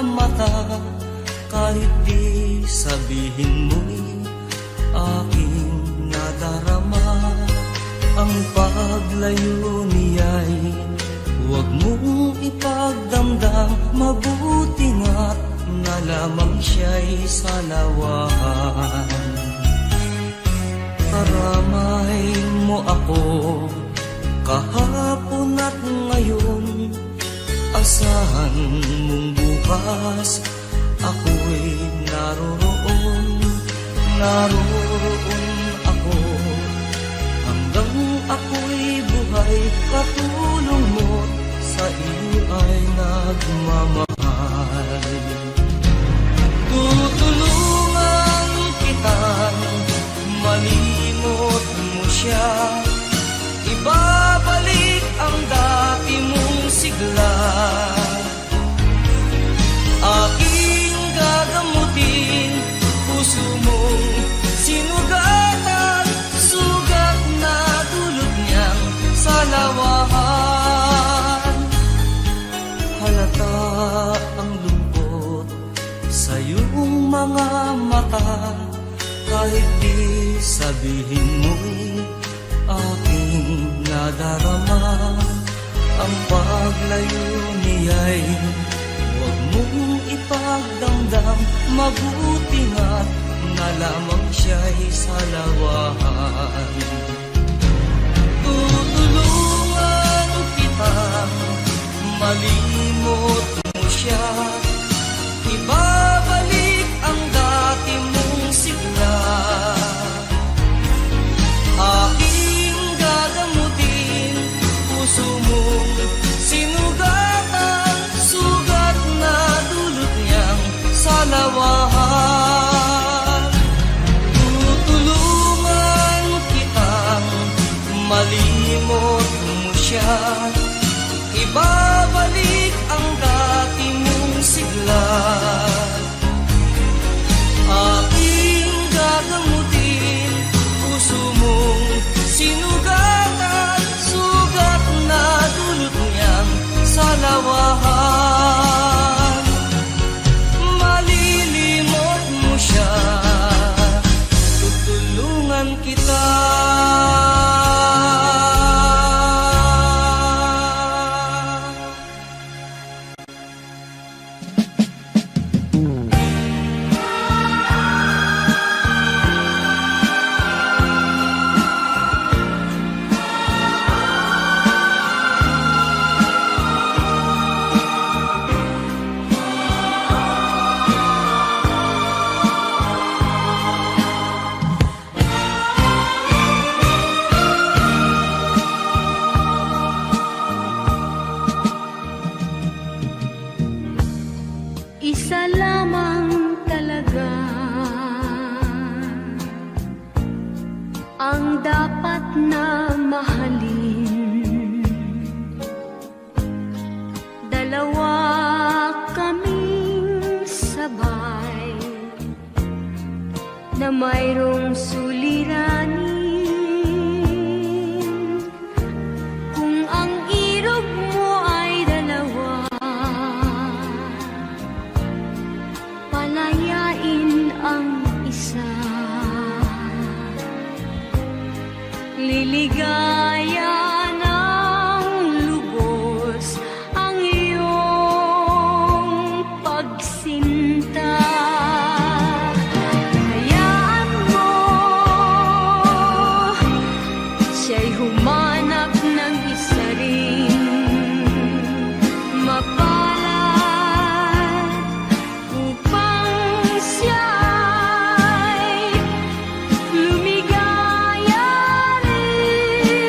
mata, kahit di sabihin mo'y aking nadarama. Ang paglayo niya'y huwag mong ipagdamdam, mabuti nga't na lamang siya'y salawahan. Karamay mo ako kahapon at ngayon, asahan mong bukas ako'y naroroon. Naroroon ako hanggang ako'y buhay, katulong mo sa iyo ay nagmamahal. Tutulungan kitang malimot mo siya, ibabalik ang dati mong sigla. Aking gagamutin puso mong sinugatan, sugat na dulot niyang salawahan. Halata ang lungkot sa iyong mga mata, kahit di sabihin mo'y aking nadarama. Ang paglayo niya'y huwag mong ipagdamdam, mabuti nga't na lamang siya'y salawahan. Tutulungan kitang malimot mo siya, ibabalik ang dati mong sigla. Aking gagamutin puso mong sinugatan, sugat na dulot niyang salawahan. Tutulungan kitang malimot mo siya, ibabalik ang dati mong sigla. Aking gagamutin puso mong sinugatan, sugat na dulot niyang salawahan. Malilimot mo siya, tutulungan kita. Isa lamang talaga ang dapat na mahalin. Dalawa kaming sabay na mayroong suliranin. Kung ang irog mo ay dalawa, palayain ang isa. Liligaya ng lubos ang iyong pagsinta. Hayaan mo siya'y humanap ng isa rin mapalad, upang siya'y lumigaya rin.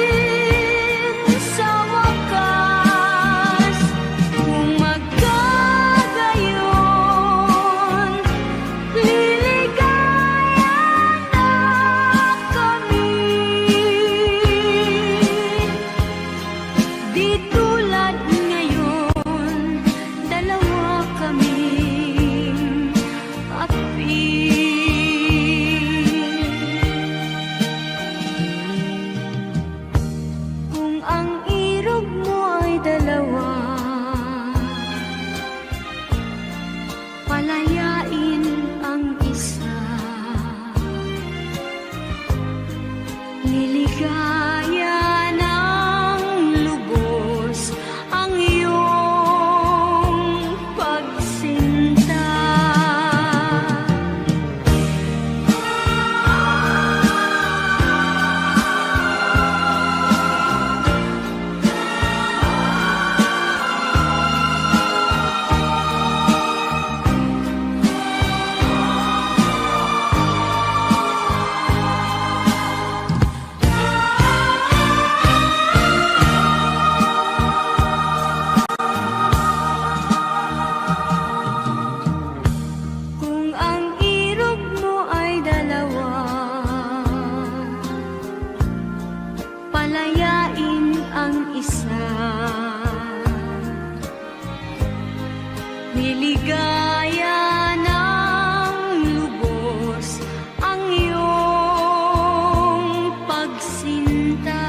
niligaya ng lubos ang iyong pagsinta.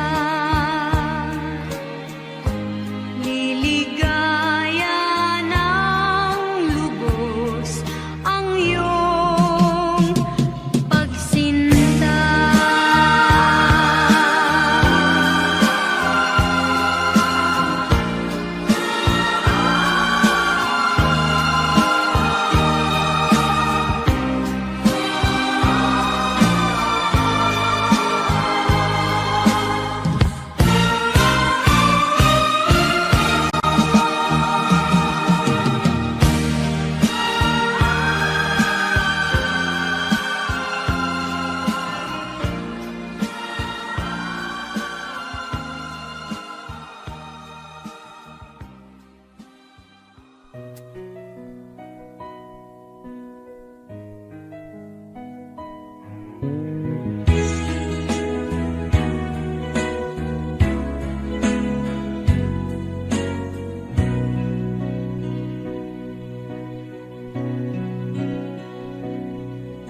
Niligaya ng lubos ang iyong pagsinta.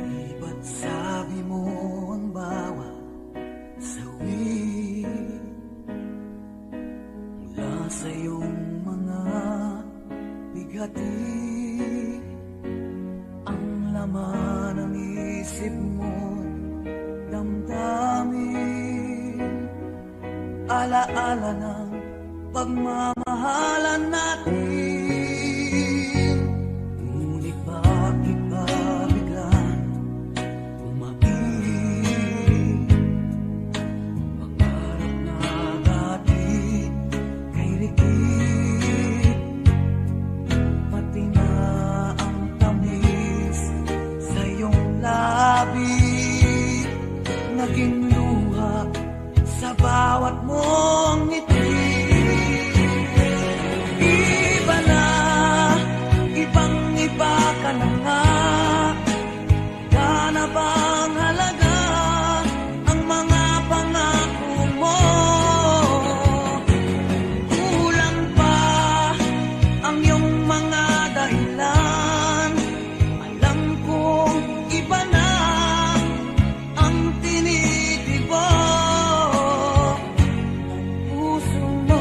Di ba't sabi mo ang bawat sawi mula sa iyong mga bigati ang laman ng isip mo, damdamin, alaala ng pagmamahalan natin. Ngunit bakit ba biglang umabig? Pangarap na dati kay Rikit, pati na ang tamis sa iyong labi, naging luha sa bawat mong ngiti. Iba na, ibang-iba ka na nga. Wala na bang halaga ang mga pangako mo? Kulang pa ang iyong mga dahilan. Alam kong iba na ang tinitibok ng puso mo.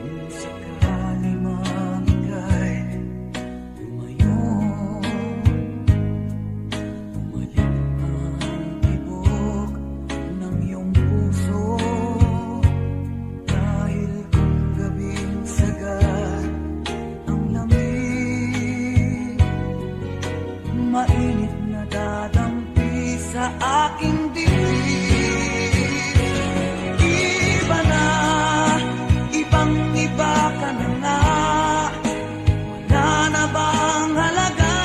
Kung sakali man ika'y tumayo, bumalik ang tibok ng iyong puso. Dahil kung gabing sagad ang lamig, mainit na dadampi sa aking dibdib. Iba na, ibang-iba ka na nga. Wala na bang halaga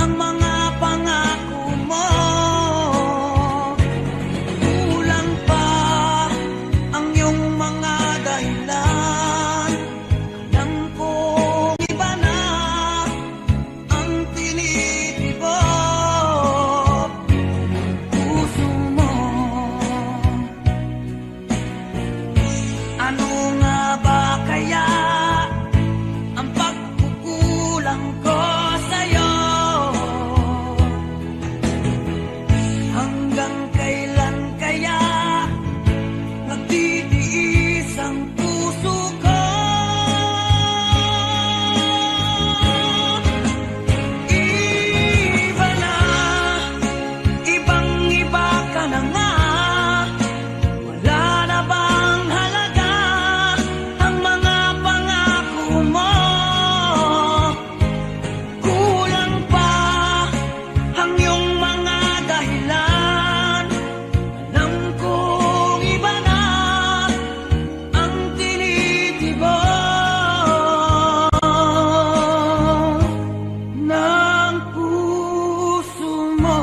ang mga pangako mo? Kulang pa ang iyong mga dahilan. Alam kong iba na ang tinitibok ng puso mo. Ano nga ba kaya ang pagkukulang ko sa'yo? Hanggang kailan kaya nagtitiis ang puso ko? Iba na, ibang-iba ka na nga. Wala na bang halaga ang mga pangako mo? Kulang pa ang iyong mga dahilan. Alam kong iba na ang tinitibok ng puso mo.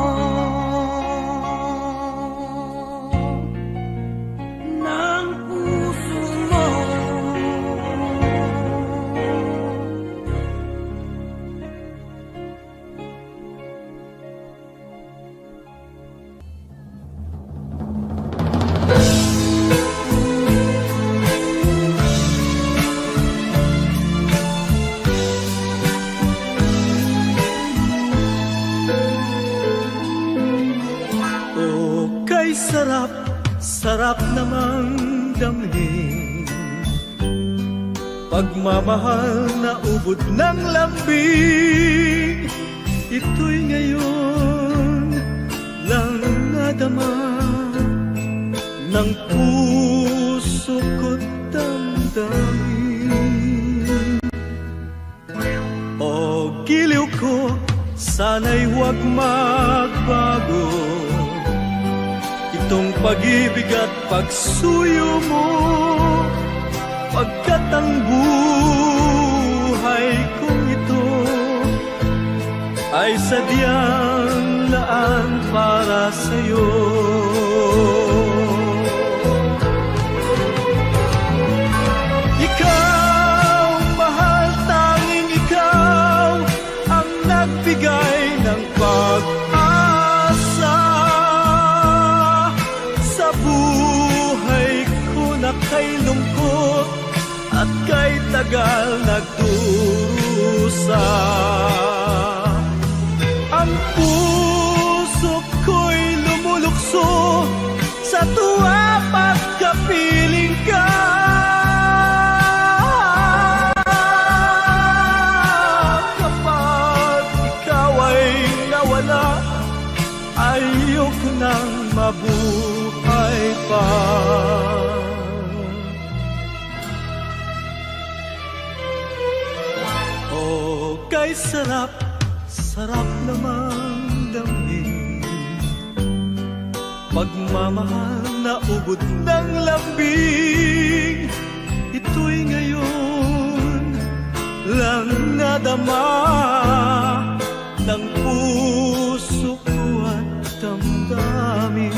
Ng puso mo. kay sarap, sarap namang damhin. Pagmamahal na ubod ng lambing, ito'y ngayon lang nadama ng puso ko't damdamin. O giliw ko, sana'y huwag magbago itong pag-ibig at pagsuyo mo, pagkat ang buhay kong ito ay sadyang laan para sa'yo. Ikaw, mahal, tanging ikaw ang nagbigay ng pag-asa sa buhay ko na kay lungkot at kay tagal nagdurusa. Ang puso ko'y lumulukso sa tuwa pagkapiling ka. Kapag ikaw ay nawala, ayoko nang mabuhay pa. Oh, kay sarap, sarap namang damhin. Pagmamahal na ubod ng lambing, ito'y ngayon lang nadama ng puso ko at damdamin.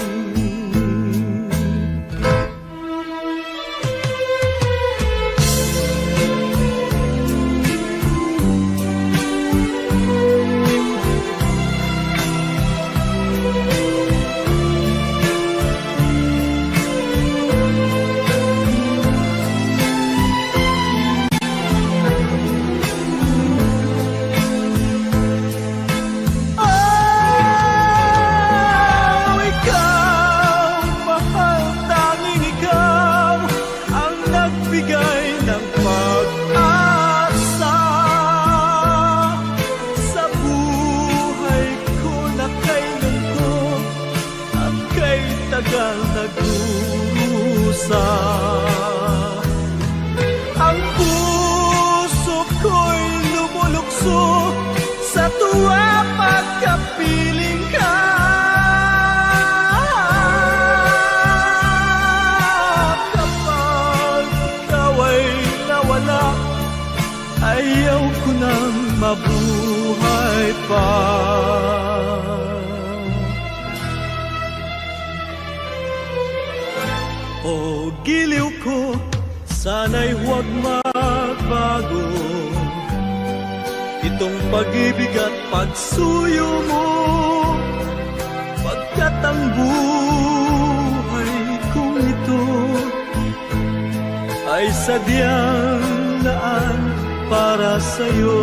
Tagal nagdurusa, ang puso ko'y lumulukso sa tuwa pagkapiling ka. Kapag ikaw ay nawala, ayaw ko nang mabuhay pa. O giliw ko, sana'y huwag magbago itong pag-ibig at pagsuyo mo, pagkat ang buhay kong ito ay sadyang laan para sa'yo.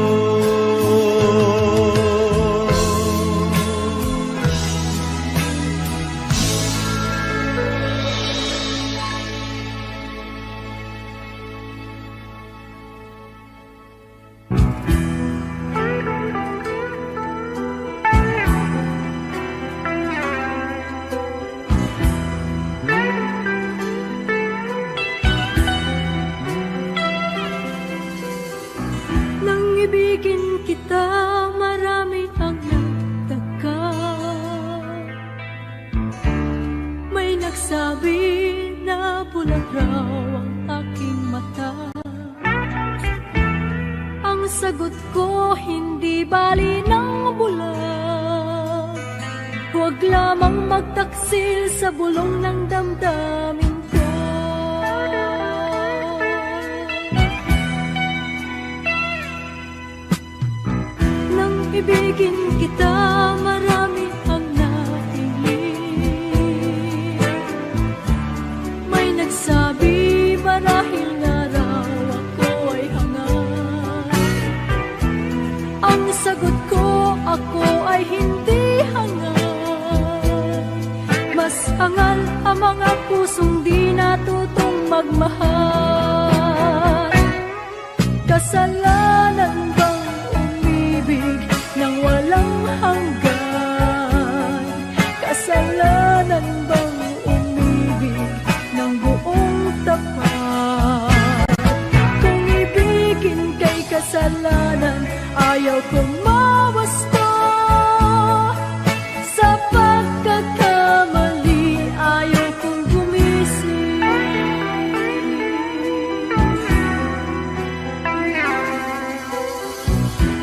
Ibigin kita, marami ang nagtaka. May nagsabi na bulag raw ang aking mata. Ang sagot ko, hindi bali ng bulag. Huwag lamang magtaksil sa bulong ng damdamin ko. Ibigin kita, marami ang nahiling. May nagsabi, marahil na raw ako ay hangad. Ang sagot ko, ako ay hindi hangad. Mas hangal ang mga pusong di natutong magmahal. Kasalanan bang umibig ng walang hanggan? Kasalanan bang umibig ng buong tapat? Kung ibigin kay kasalanan, ayaw kong mawasto. Sa pagkakamali, ayaw kong gumising.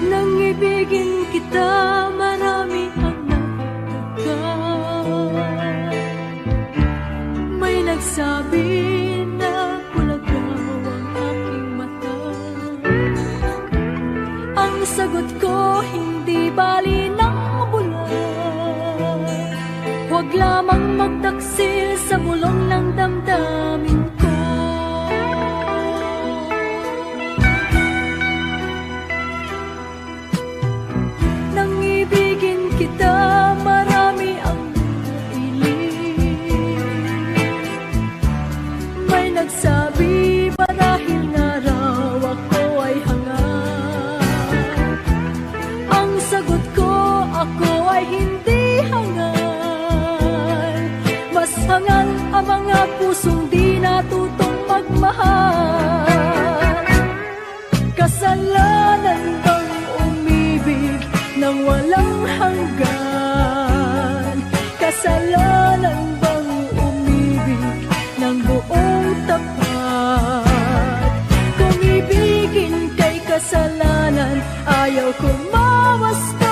Nang ibigin kita, marami ang nagtagal. May nagsabi na bulagaw ang aking mata. Ang sagot ko, hindi bali ng bulan. Huwag lamang magtaksil sa bulong ng damdamin ko. Nang ibigin kita, marami ang iling. May nagsabi, marahil nga raw ako ay hangal. Ang sagot ko, ako ay hindi hangal. Mas hangal ang mga pusong di natutong magmahal. Kasalanan bang umibig ng walang hanggan? Kasalanan bang umibig ng buong tapat? Kung ibigin kay kasalanan, ayaw kong mawasto.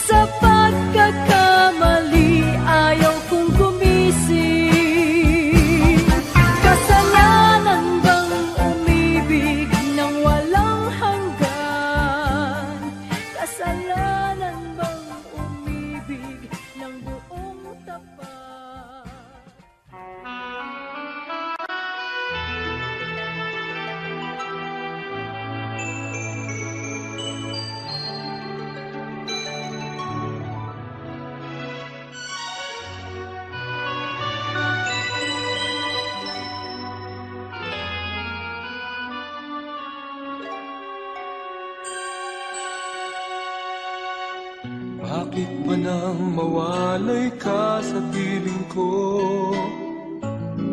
Sa pagkakamali, ayaw kong gumising. Kasalanan bang umibig ng walang hanggan? Kasalanan bang umibig ng buong tapat? Bakit ba nang mawalay ka sa piling ko?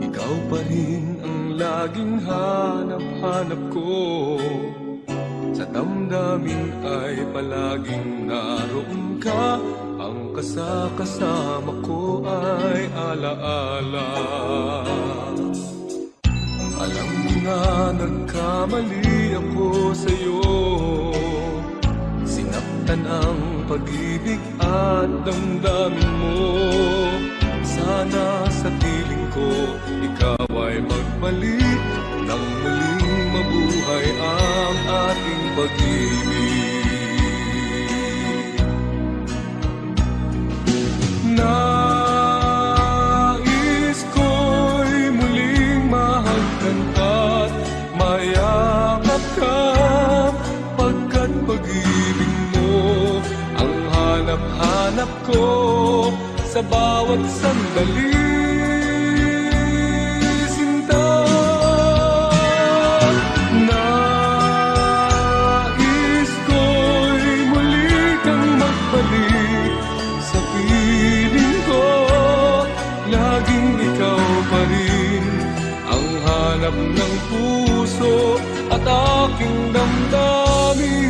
Ikaw pa rin ang laging hanap-hanap ko. Sa damdamin ay palaging naroon ka. Ang kasama ko ay alaala. Alam ko na nagkamali ako sa'yo. Sinaktan ang pag-ibig at damdamin mo. Sana sa piling ko, ikaw ay magbalik nang muling mabuhay ang ating pag-ibig. Nais ko'y muling mahagkan at mayakap ka, pagkat pag-ibig mo ang hanap-hanap ko sa bawat sandali. Sinta, nais ko'y muli kang magbalik sa piling ko. Laging ikaw pa rin ang hanap ng puso at aking damdamin.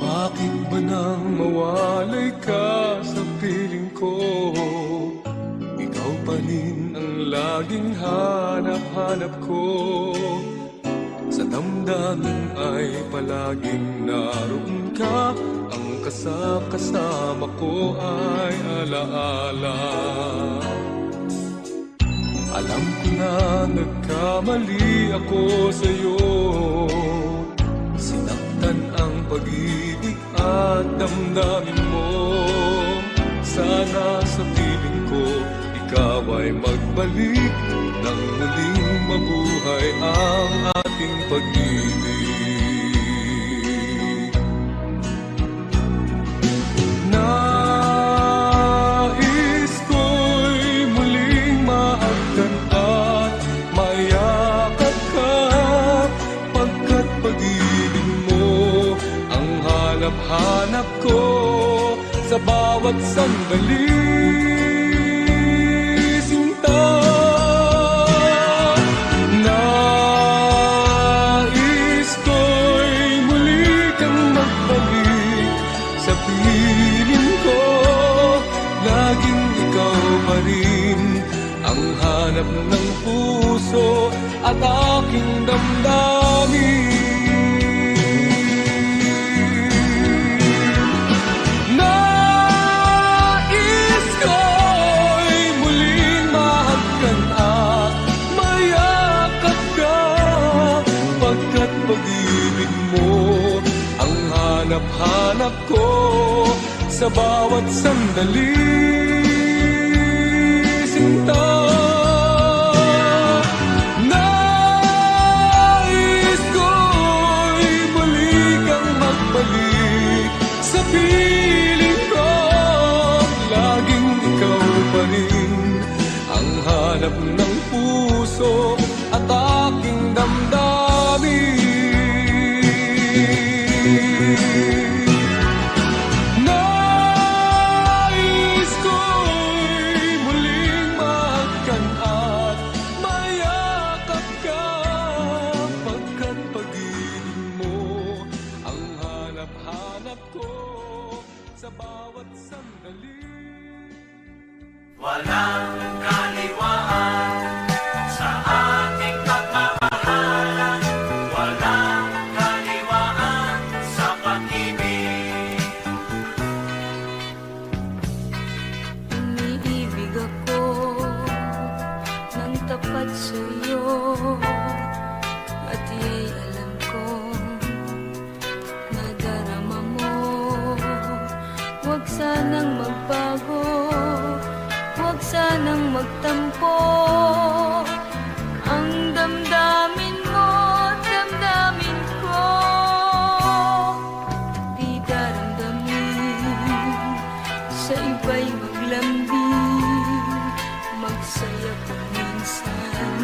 Bakit ba nang mawalay ka sa piling ko? Ikaw pa rin ang laging hanap-hanap ko. Sa damdamin ay palaging naroon ka. Ang kasama ko ay alaala. Alam ko na nagkamali ako sa'yo. Sinaktan ang pag-ibig at damdamin mo. Sana sa piling ko, ikaw ay magbalik nang muling mabuhay ang ating pag-ibig. Nais ko'y muling maagdan at mayakap ka, pagkat pag-ibig mo ang hanap-hanap ko sa bawat sandali. Sinta, nais ko'y muli kang magbalik sa piling ko. Laging ikaw pa rin ang hanap ng puso at aking damdamin. Nais ko'y muling mahagkan at mayakap ka, pagkat pag-ibig mo ang hanap-hanap ko sa bawat sandali. Sinta, nais ko'y muli kang magbalik sa piling ko. Laging ikaw pa rin ang hanap ng puso at aking damdamin. Nais ko'y muling maagkan at mayakap ka, pagkat pag-ibig mo ang hanap-hanap ko sa bawat sandali. Walang kaliwaan sa ating pagmamahalan. Walang kaliwaan sa pag-ibig. Umiibig ako ng tapat sa'yo, at iya'y alam kong nadarama mo. Huwag sanang magbago, huwag sanang magtampo. Ang damdamin mo, damdamin ko. Di daramdamin, sa iba'y maglambing. Magsaya kung minsan,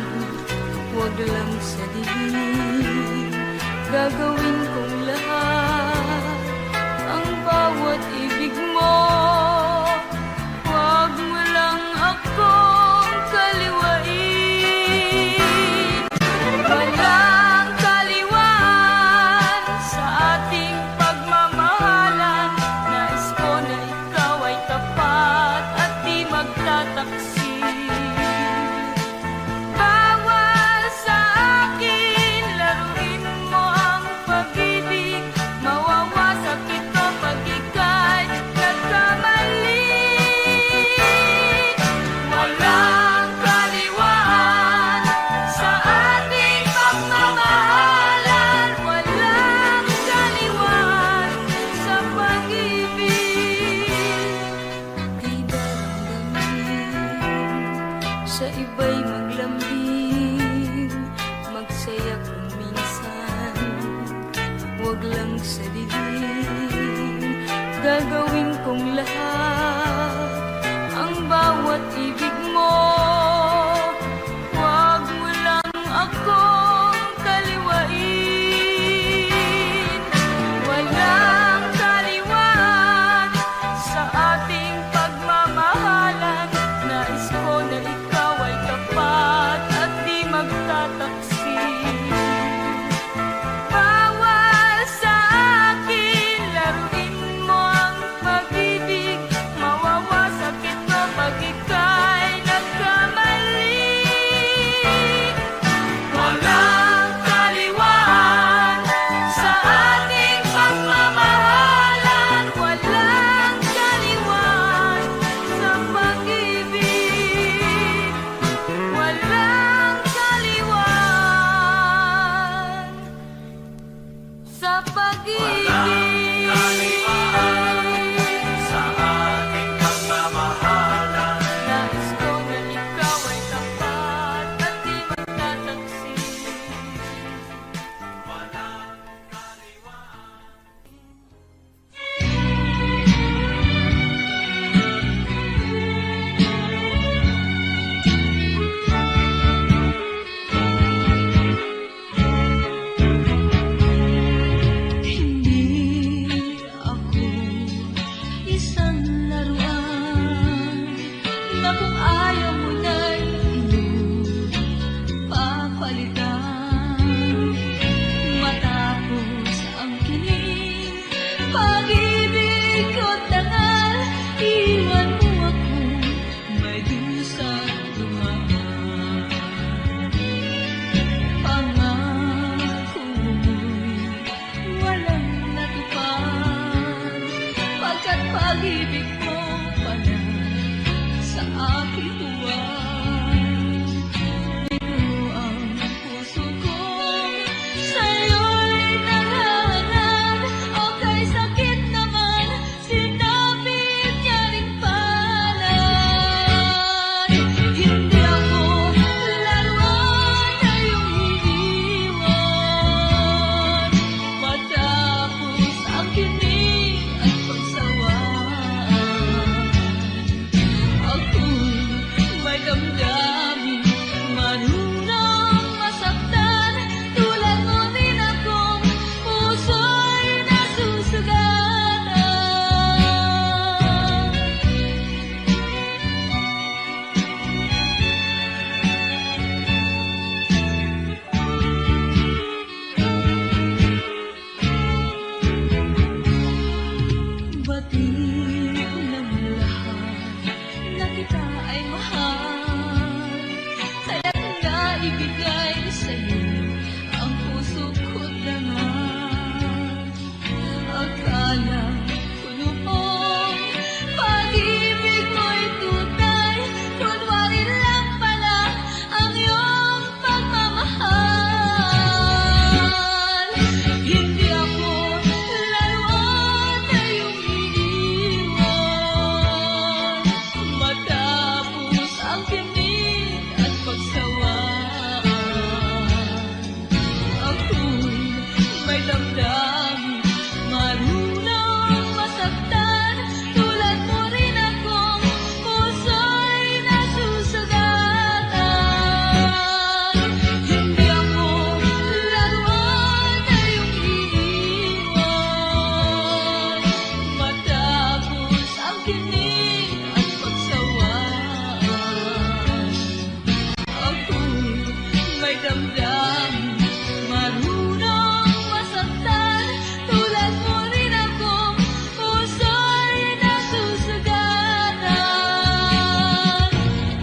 huwag lang sa dilim. Gagawin kong lahat, ang bawat ibig mo. Huwag mo lang akong kaliwain. Walang kaliwaan sa ating pagmamahalan. Nais ko na ikaw ay tapat at di magtataksil. Bawal sa akin laruin mo ang pag-ibig. Mawawasak ito pag ika'y nagkamali. Walang kaliwaan sa ating pagmamahalan. Walang kaliwaan sa pag-ibig. Di daramdamin, sa iba'y maglambing. Magsaya kung minsan, huwag lang sa dilim. Gagawin kong lahat, ang bawat ibig mo. Huwag mo lang akong kaliwain. Walang kaliwaan sa ating pagmamahalan. Nais ko na ikaw ay tapat at di magtataksil. Bawal sa akin laruin mo ang pag-ibig. Mawawasak ito pag ika'y nagkamali. Walang kaliwaan sa ating pagmamahalan. Walang kaliwaan sa pag-ibig. ayaw mo na'y iyong papalitan. Matapos ang kining pag-ibig ko't dangal, iwan mo ako may dusang dumaan. Pangako mo'y walang natupad, pagkat pag-ibig mo pala sa aking buwan. Ito ang puso ko sa'yo'y nanghahanap, o kay sakit naman sinapit niya rin palad. Hindi ako laruan na iyong iniwan, matapos ang kinig at pagsawaan. Ako'y may damdamin, marunong masaktan, tulad mo rin akong puso'y nasusugatan. Batid ng lahat na kita ay mahal, kaya't naibigay sa'yo ang puso ko't dangal. Akala ko noong pag-ibig mo'y tunay, kunwari lang pala ang iyong pagmamahal. Hindi ako laruan na iyong iniwan, matapos ang kinig at pagsawaan. Ako'y may damdamin, marunong masaktan, tulad mo rin akong puso'y nasusugatan. Hindi ako laruan na iyong iniwan, matapos ang kinig at pagsawaan. Ako'y may damdamin, marunong masaktan, tulad mo rin akong puso'y nasusugatan.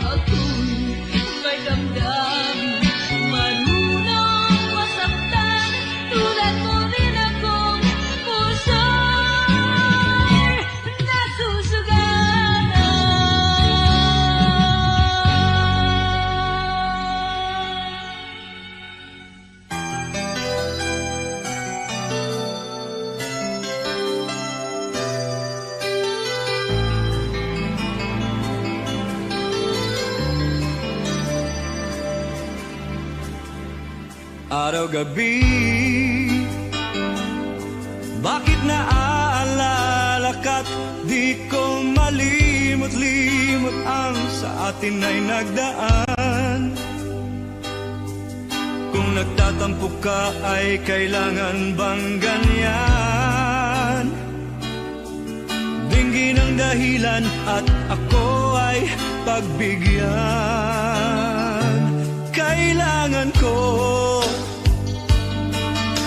Ako'y may damdamin, marunong masaktan, tulad mo rin akong puso'y nasusugatan. Araw-gabi, bakit naaalala ka't di ko malimot-limot ang sa atin ay nagdaan. Kung nagtatampo ka ay kailangan bang ganyan? Dinggin ang dahilan at ako ay pagbigyan. Kailangan ko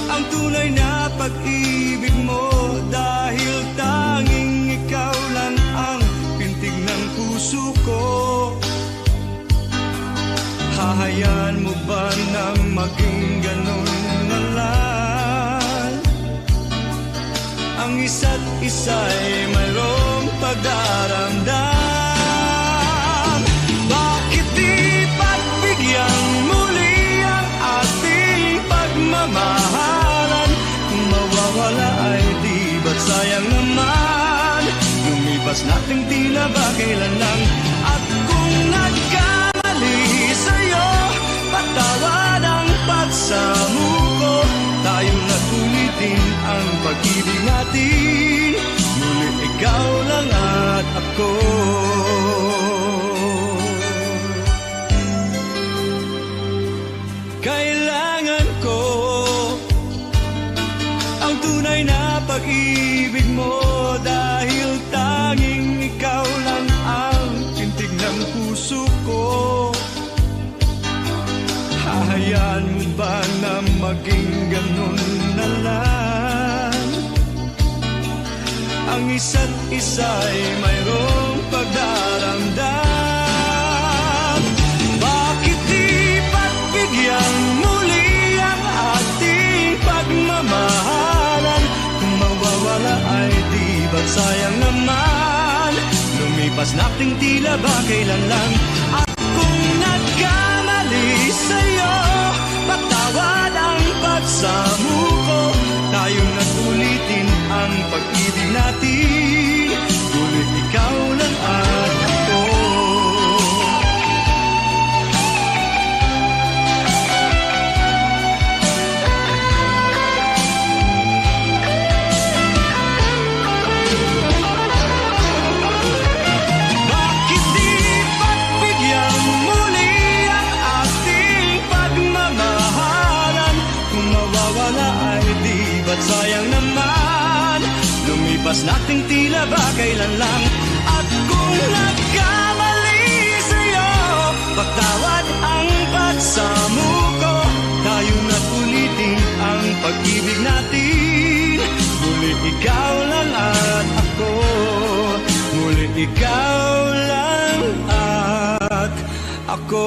ang tunay na pag-ibig mo, dahil tanging ikaw lang ang pintig ng puso ko. Hahayaan mo ba na maging ganun na lang? Ang isa't isa'y mayroong pagdaramdam. Bakit di pagbigyan muli ang ating pagmamahalan? Kung mawawala ay di ba't sayang naman? Lumipas nating tila ba kailan lang? At kung nagkamali sa'yo, patawad ang pagsamuko. Tayong natulitin ang pag-ibig natin, ngunit ikaw lang at ako. Kailangan ko ang tunay na pag-ibig mo, dahil tanging ikaw lang ang tintig ng puso puso ko. Hahayaan mo ba na maging ganun na lang? Ang isa't isa'y mayroong pagdaramdam. Bakit di pagbigyan muli ang ating pagmamahalan? Kung mawawala ay di ba't sayang naman? Lumipas nating tila ba kailan lang? At kung nagkamali sa'yo, patawad ang pagsamo ko. Tayo na't ulitin ang pag-ibig natin. Ngunit ikaw lang at ako. Bakit di pagbigyan muli ang ating pagmamahalan? Kung mawawala ay di ba't sayang naman? Lumipas nating tila ba kailan lang? At kung nagkamali sa'yo, patawad ang pagsamo ko. Tayo na't ulitin ang pag-ibig natin. Muli ikaw lang at ako. Muli ikaw lang at ako.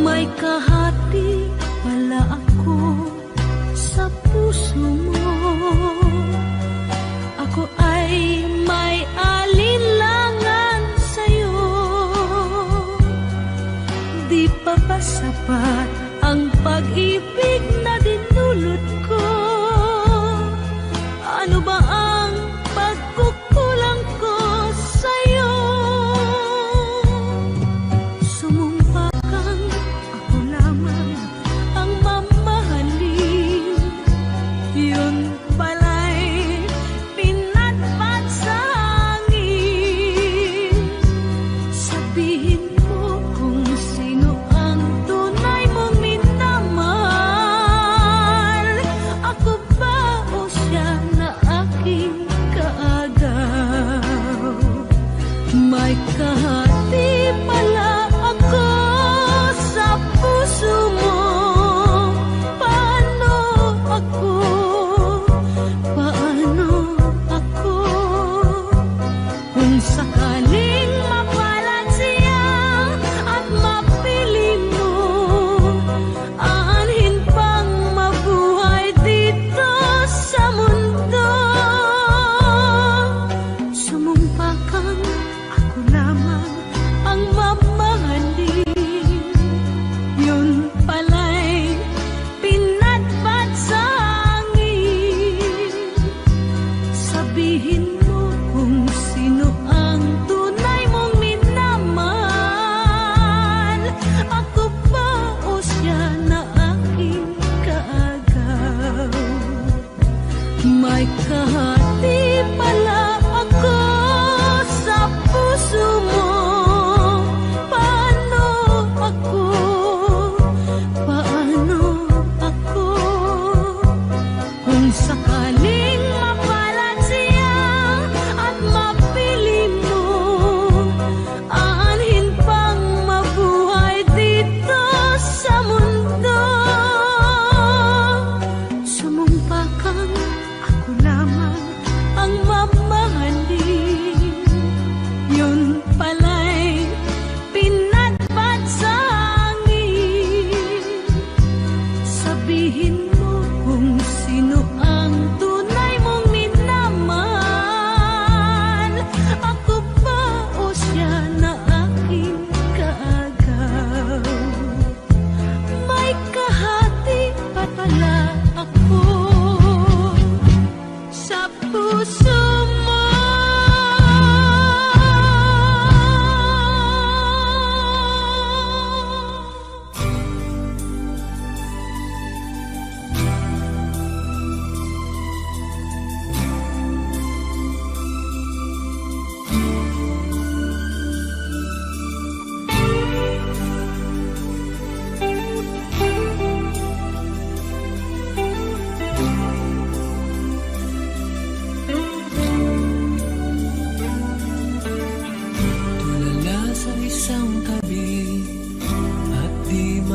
May kahati pala ako sa puso mo. Ako ay may alinlangan sa'yo. Di pa ba sapat ang pag-ibig na dinulot ko? Ano ba ang pagkukulang ko sa'yo? Sumumpa kang ako lamang ang mamahalin. Yun pala'y pinatpat sa hangin. Sabihin mo kung sino ang tunay mong minamahal. Ako ba o siya na aking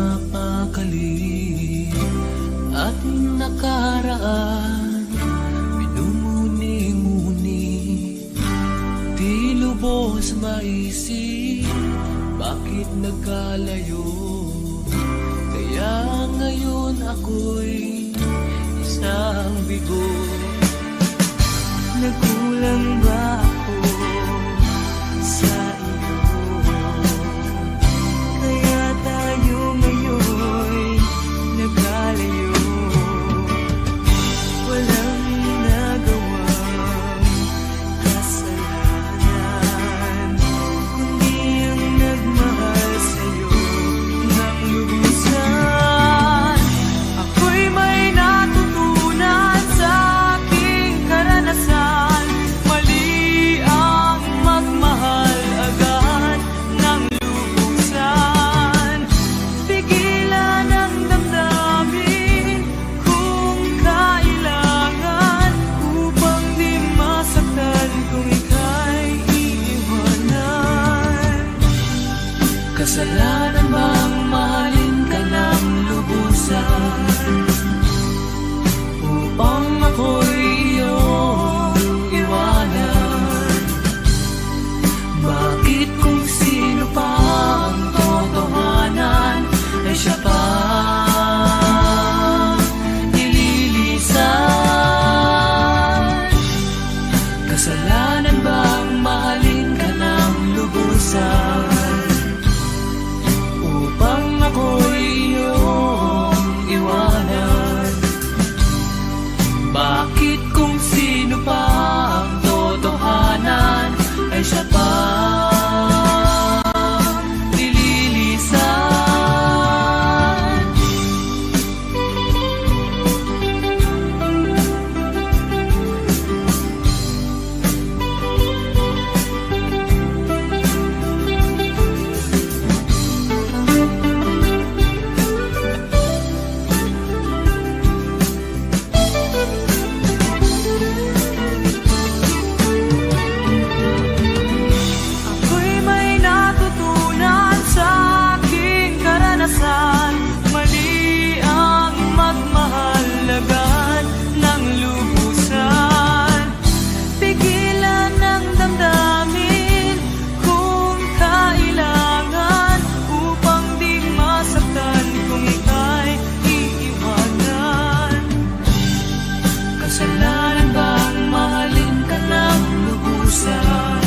mapakali. Ating nakaraan, minumuni-muni, di lubos maisip, bakit nagkalayo? Kaya ngayon ako'y isang bigo. Nagkulang ba ako sa iyo? Kaya tayo ngayon'y nagkalayo. Walang nagawang kasalanan, kundi ang nagmahal sa'yo ng lubusan. Ako'y may natutunan sa aking karanasan. Mali ang magmahal agad ng lubusan. Pigilan ang damdamin kung kailangan, upang di masaktan kung ika'y iiwanan. Kasalanan bang mahalin ka ng lubusan, upang ako'y iyong iwanan? Bakit kung sino pa ang totohanan ay siya pa nililisan? Kasalanan bang mahalin ka ng lubusan, upang ako'y iyong iwanan? Bakit kung sino pa ang totohanan ay siya pa nililisan? Ako'y may natutunan sa aking karanasan. Mali ang magmahal agad ng lubusan. Pigilan ang damdamin kung kailangan, upang di masaktan kung ika'y iiwanan. Kasalanan bang mahalin ka ng lubusan,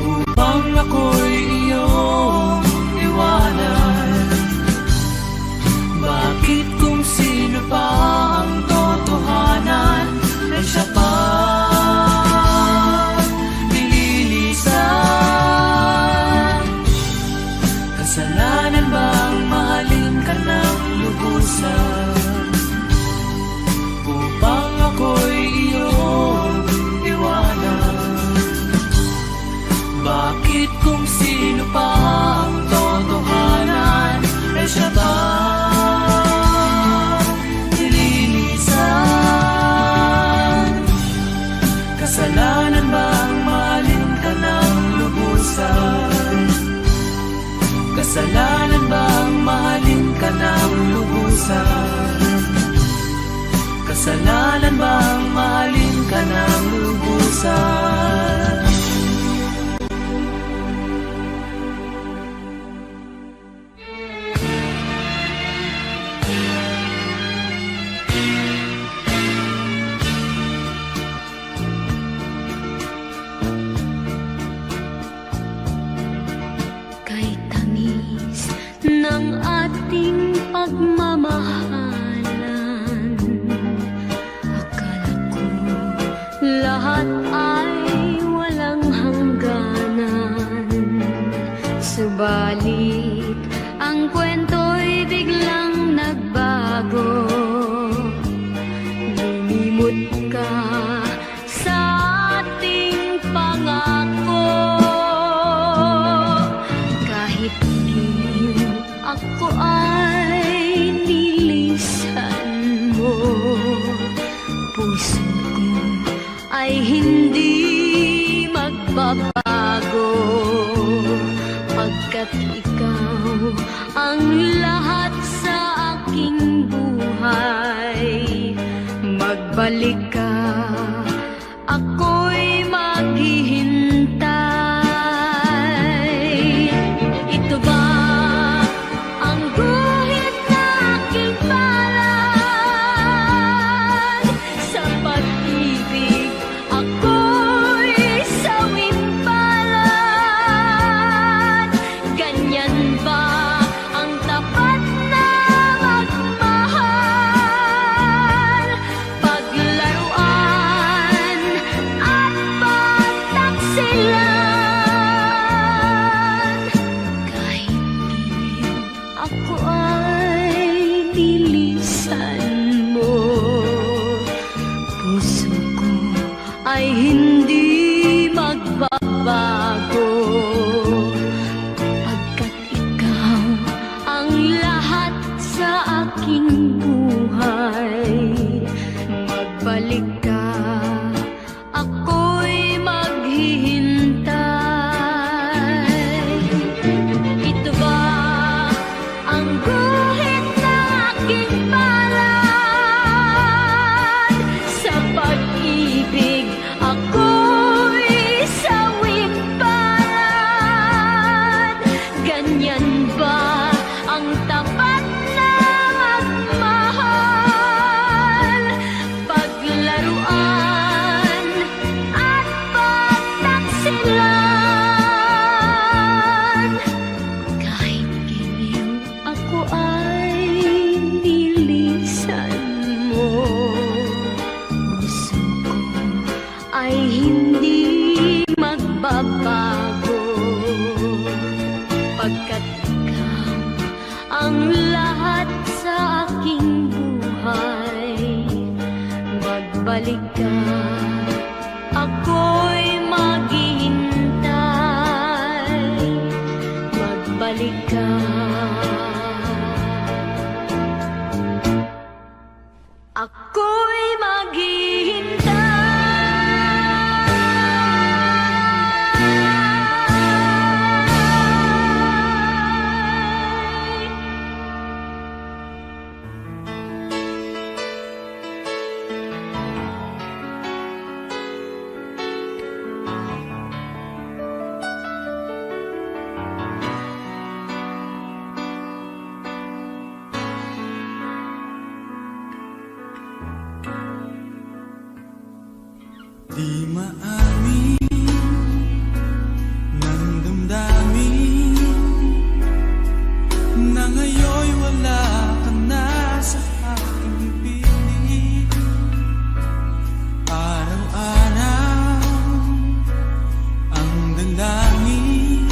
upang ako'y iyong iwanan? Bakit kung sino pa ang totohanan ay siya pa nililisan? Kasalanan bang mahalin ka ng lubusan, upang ako'y iyong iwanan? Bakit kung sino pa ang totohanan ay siya pa nililisan? Kasalanan bang mahalin ka ng lubusan? Kasalanan bang mahalin ka ng lubusan? Kasalanan bang mahalin ka ng lubusan? Kay tamis ng ating pagmamahalan, akala ko lahat ay walang hangganan. Subalit ang kwento'y biglang nagbago. Lumimot ka sa ating pangako. Kahit di ako ay nilisan mo, puso ko ay hindi magbabago, pagkat magbalik ka, ako'y maghihintay. Ito ba ang guhit na aking palad? Sa pag-ibig ako'y sawing palad. Ganyan ba ang tapat na magmahal? Paglaruan at pagtaksilan. Kahit giliw ako ay nilisan mo, puso ko ay hindi magbabago. Pagkat ikaw ang lahat sa aking buhay. Magbalik ka, ako'y maghihintay. Ito ba ang guhit na aking palad? Sa pag-ibig ako'y sawing palad. Ganyan ba ang tapat na magmahal? Paglaruan at pagtaksilan. Kahit giliw ako ay nilisan mo, puso ko ay hindi magbabago. Pagkat ikaw ang lahat sa aking buhay. Magbalik ka, ako'y maghihintay. Magbalik ka. Ako'y maghihintay. Di maamin ng damdamin na ngayon'y wala ka na sa aking piling. Araw-araw ang dalangin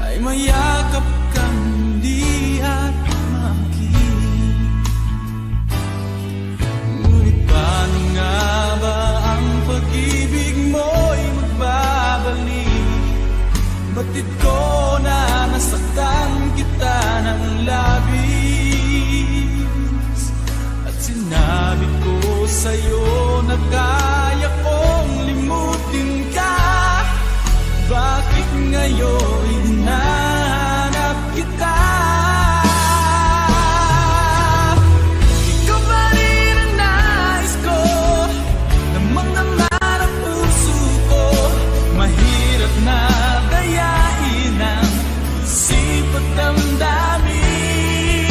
ay mayakap kang hindi at makinig. Ngunit paano nga ba ang pag-ibig mo'y magbabalik? Batid ko na nasaktan kita ng labis, at sinabi ko sa'yo na kaya kong limutin ka. Bakit ngayon hinahanap kita? Ikaw pa rin ang nais ko, namang-naman ang puso ko. Mahirap na dayain ang isip at damdamin.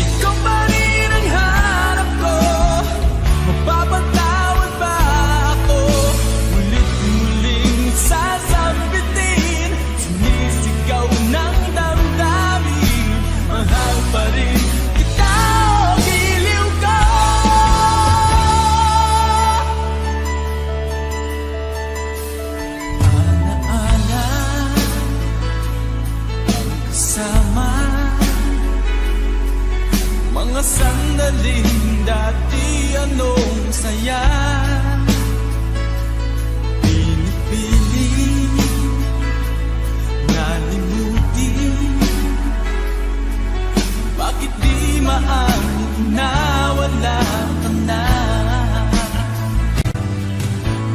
Ikaw pa rin ang hanap ko, mapapatawad ba ako? Mulit-muling sasabitin, sinisigaw ng damdamin. Mahal pa rin kita o giliw ko. Alaala ang kasama, mga sandaling dati anong saya. Pinipiling nalimutin, bakit di maamin na wala ka na?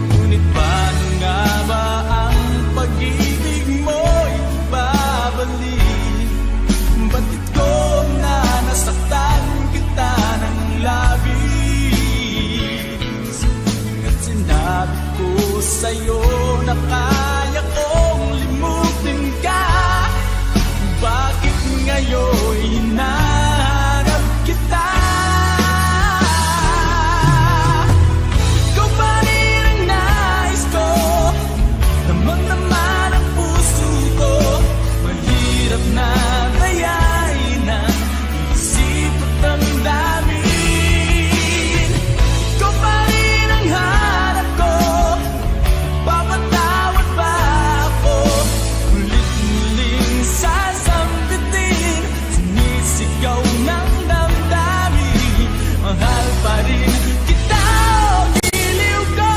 Ngunit paano nga ba ang pag-ibig mo'y babalik? Batid ko na nasaktan kita ng labis, ngayon'y hinahanap kita. Ikaw pa rin ang nais ko, damang-dama ng puso ko. Mahirap na dayain ang isip at damdamin. Ikaw pa rin ang hanap ko, papatawad ba ako? Ulit-muling sasambitin, sinisigaw ng damdamin. Mahal pa rin kita, giliw ko.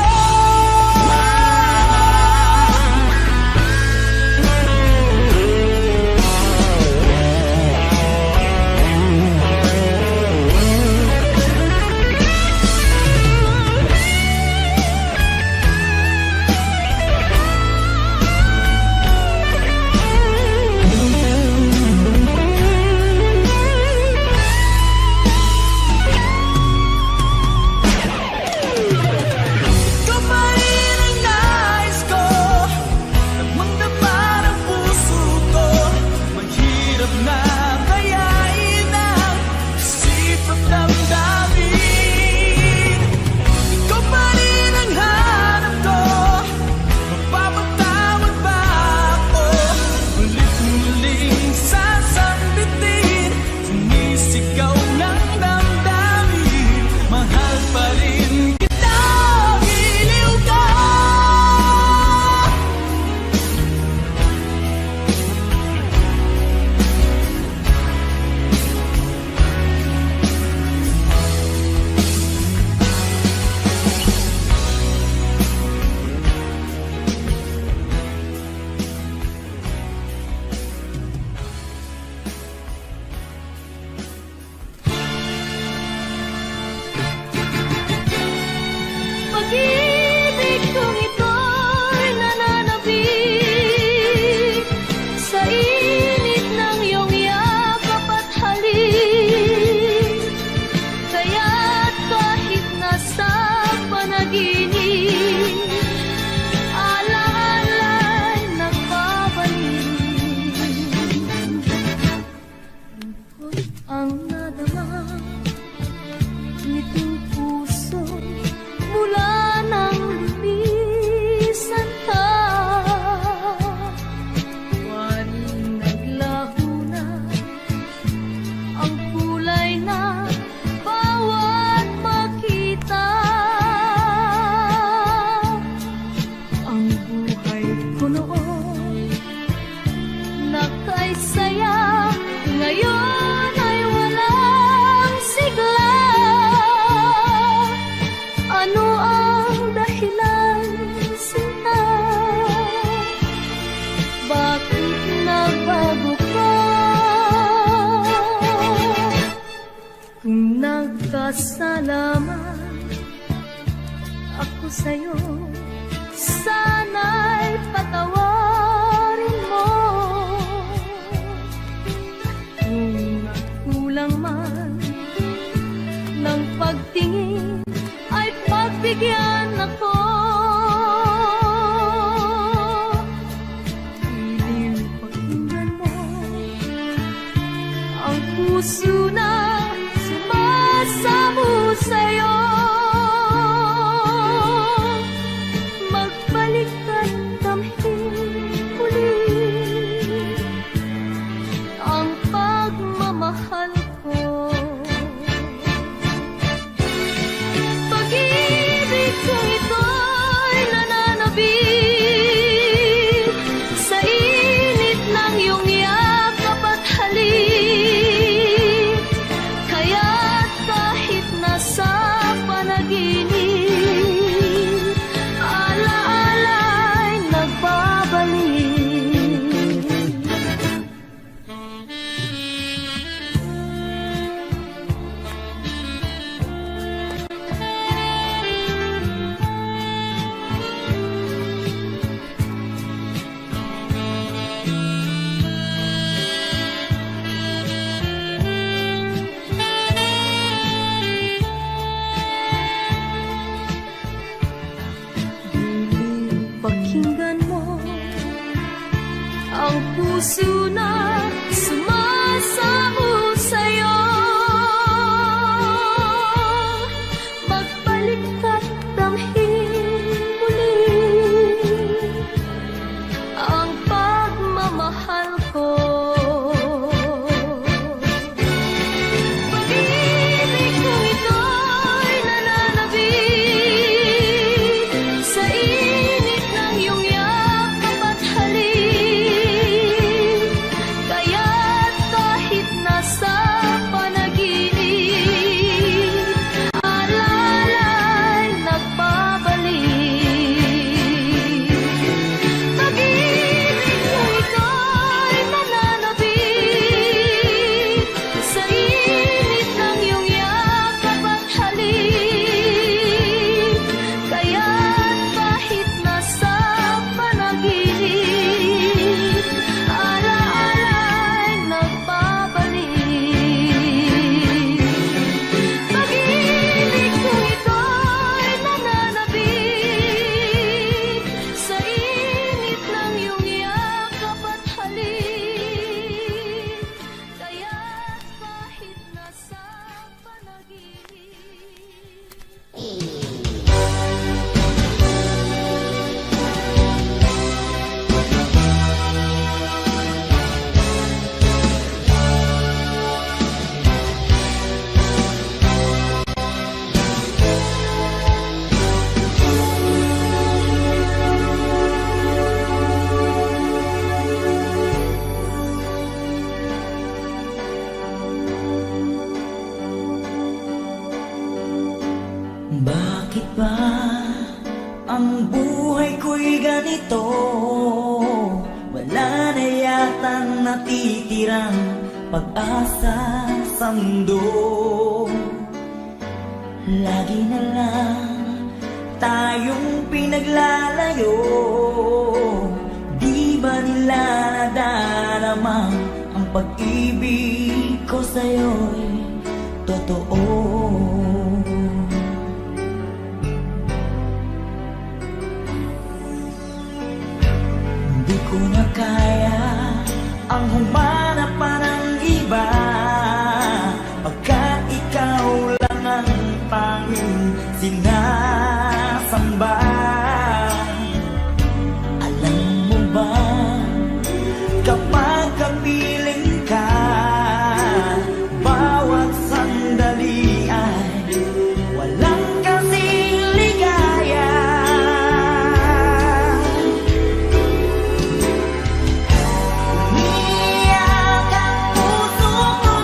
Ikaw pa rin ang nais ko, damang-dama ng puso ko. Mahirap na dayain ang isip at damdamin. Ikaw pa rin ang hanap ko, mapapatawad ba ako? Ulit-muling sasambitin, sinisigaw ng damdamin. Mahal pa rin kita, giliw ka. Pag-ibig kong ito'y nananabik sa init ng iyong yakap at halik. Kaya't kahit nasa panaginip, alaala-ala'y nagbabalik. Lungkot ang nadama nitong puso mula nang lumisan ka. Waring naglaho na ang kulay na bawat makita. Ang buhay ko noon nakaisaya, ngayon ay walang sigla. Ano ang dahilan, sinta? Bakit nagbago ka? Kung nagkasalaman ako sa'yo, sana'y patawarin mo. Kung nagkulang man ng pagtingin, ay pagbigyan ako. Piling pakinggan mo ang puso na sumasamo sa'yo. Magbalik at damhin muli ang pagmamahal ko. Pag-ibig kong ito'y nananabik sa init ng iyong yakap at halik. ba ang buhay ko'y ganito? Wala na yatang natitirang pag-asa sa mundo. Lagi na lang tayong pinaglalayo. Di ba nila nadarama ang pag-ibig ko sa'yo'y totoo? Di ko na kaya ang humanap pa ng iba, pagkat ikaw lang ang tanging sinasamba. Alam mo ba, kapag kapiling ka, bawat sandali ay walang kasing ligaya. Umiiyak ang puso ko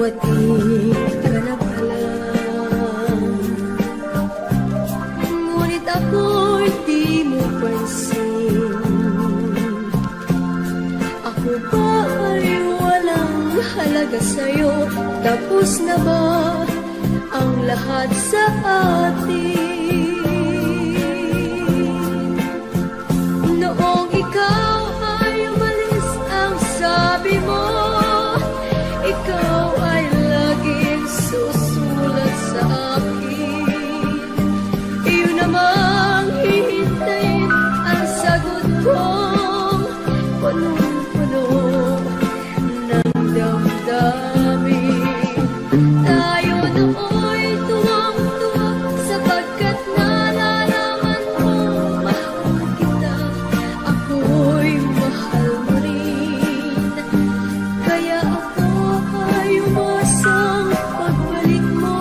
Dumating ka na pala, ngunit ako'y di mo pansin. Ako ba ay walang halaga sa'yo? Tapos na ba ang lahat sa atin? Noong ikaw ay umalis, ang sabi mo, ikaw ay laging susulat sa akin. Iyon namang hihintayin ang sagot kong punong-puno ng damdamin. Tayo nooy tuwang-tuwa sapagkat nalalaman mo mahal kita. Ako'y mahal mo rin, kaya ako ay umasang pagbalik mo.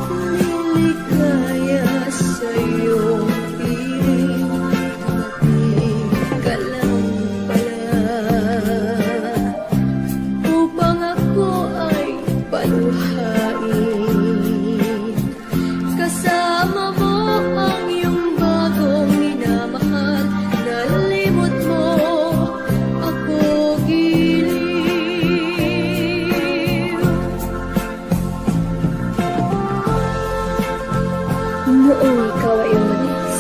Liligaya sa iyong piling, dumating ka lang pala upang ako ay paluhain. Kasama mo ang iyong bagong minamahal, nalimot mo ako giliw. Noong ikaw ay umalis,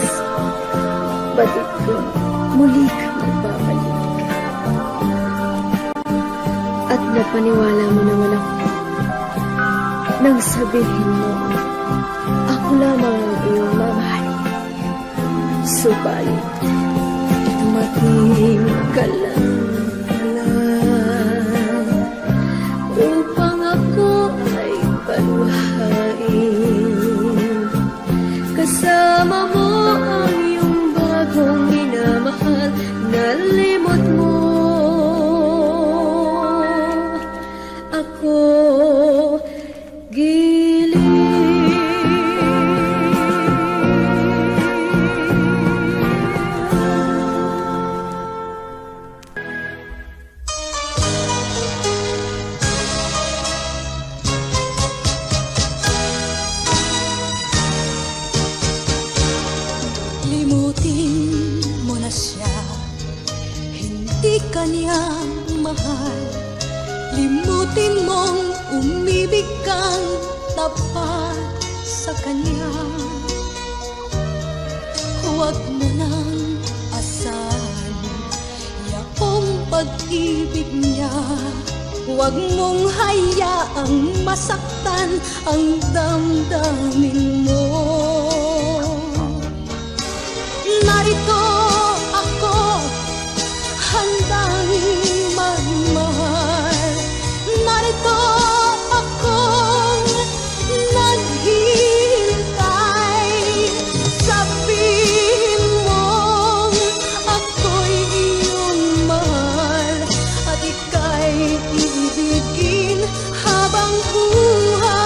batid ko muli ka magbabalik. At napaniwala mo naman ako nang sabihin mo, ako lamang ang iyong mamahalin. Subalit, dumating ka lang pala upang ako ay paluhain. Kasama mo ang iyong bagong minamahal, nalimot mo ako giliw. Limutin mo na siya, hindi ka niya mahal. Limutin mong umibig kang tapat sa kanya. Huwag mo nang asahan yaong pag-ibig niya. Huwag mong hayaang masaktan ang damdamin mo. Narito ako, handang magmahal. Narito akong naghihintay. Sabihin mong ako'y iyong mahal at ika'y ibigin habang buhay.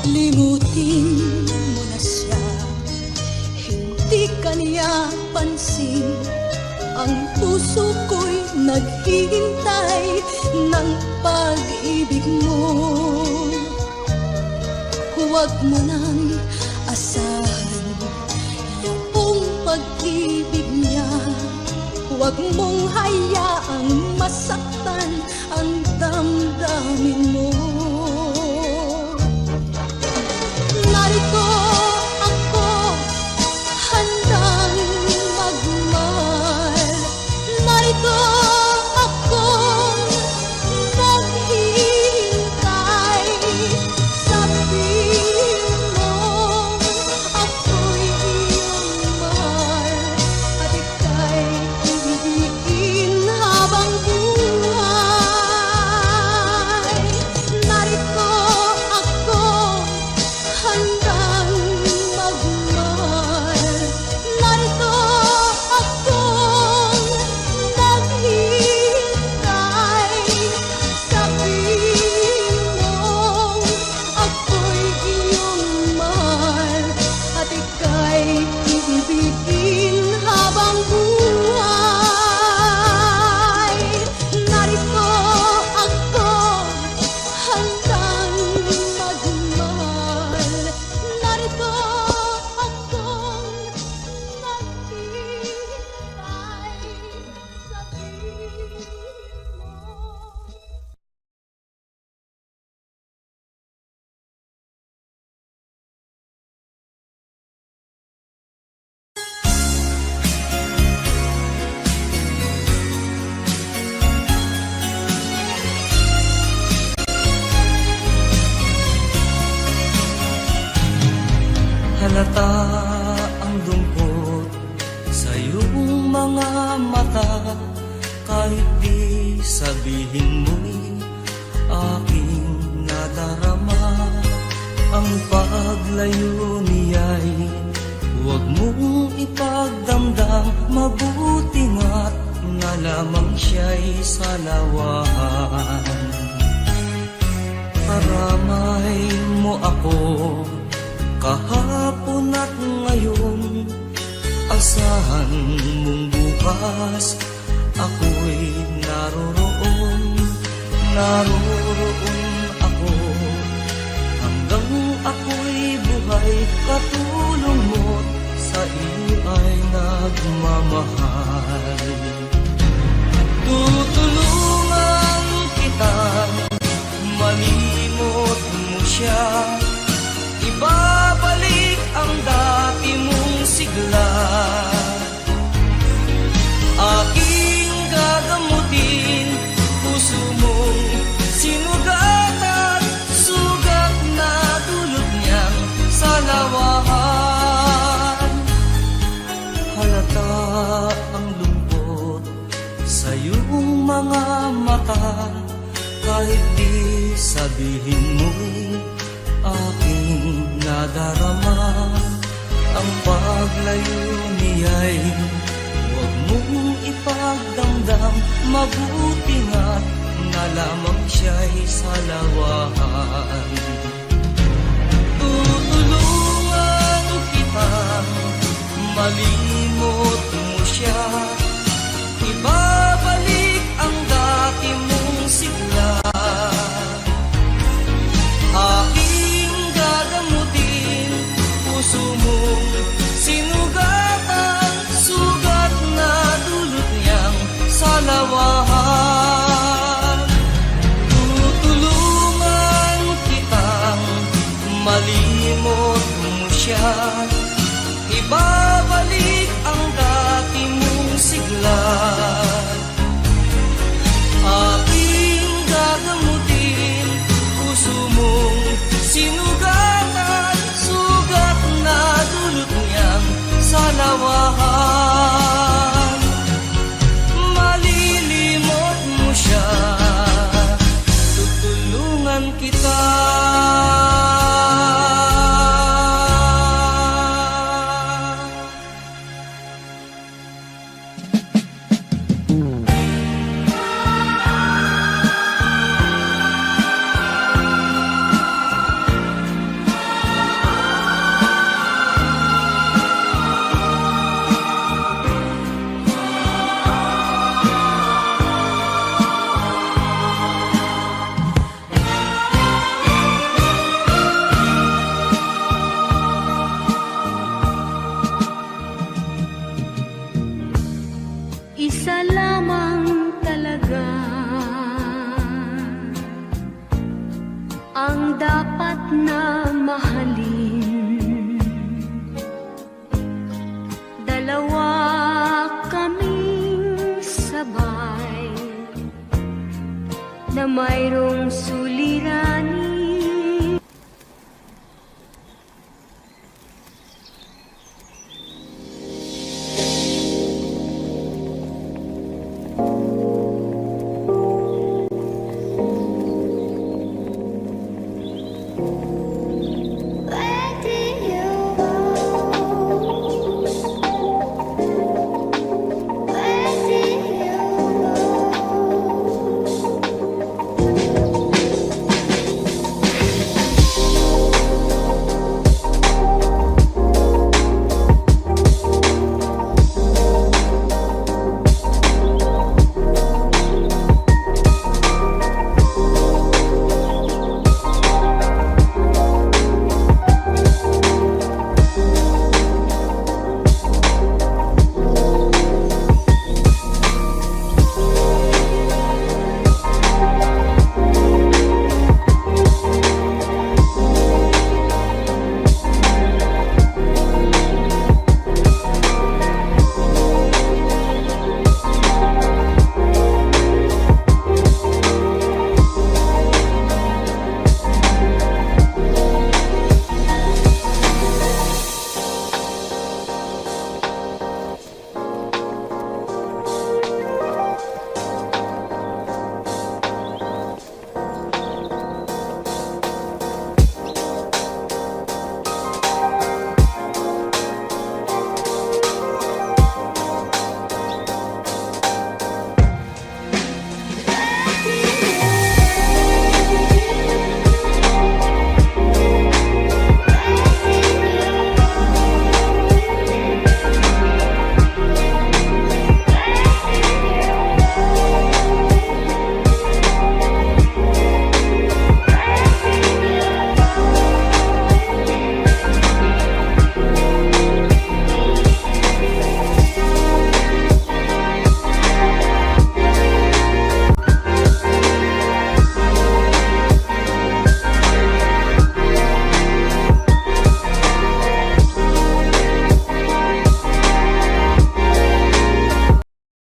Limutin mo na siya, hindi ka niya pansin. Ang puso ko'y naghihintay ng pag-ibig mo. Huwag mo nang asahan yung pag-ibig niya. Huwag mong hayaang masaktan ang damdamin mo. Narito ako, handang magmahal. Narito akong naghihintay. Sabihin mo ako'y iyong mahal at ika'y ibigin Halata ang lungkot sa iyong mga mata, kahit di sabihin mo'y aking nadarama. Ang paglayo niya'y huwag mong ipagdamdam, mabuti nga't na lamang siya'y salawahan. Karamay mo ako kahapon at ngayon, asahan mong bukas ako'y naroroon. Naroroon ako hanggang ako'y buhay, katulong mo't sa iyo ay nagmamahal. Tutulungan kitang malimot mo siya, ibabalik ang dati mong sigla. Aking gagamutin puso mong sinugatan, sugat na dulot niyang salawahan. Halata ang lungkot sa iyong mga mata, kahit di sabihin mo'y aking nadarama. Ang paglayo niya'y huwag mong ipagdamdam, mabuti nga't na lamang siya'y salawahan. Tutulungan kitang malimot mo siya, ibabalik ang dati mong sigla. Aking gagamutin puso mong sinugatan, sugat na dulot niyang salawahan. Tutulungan kitang malimot mo siya, ibabalik ang dati mong sigla. Aking gagamutin puso mong sinugatan, sugat na dulot niyang salawahan. Malilimot mo siya, tutulungan kita. Isa lamang talaga ang dapat na mahalin. Dalawa kaming sabay na mayroong suliranin.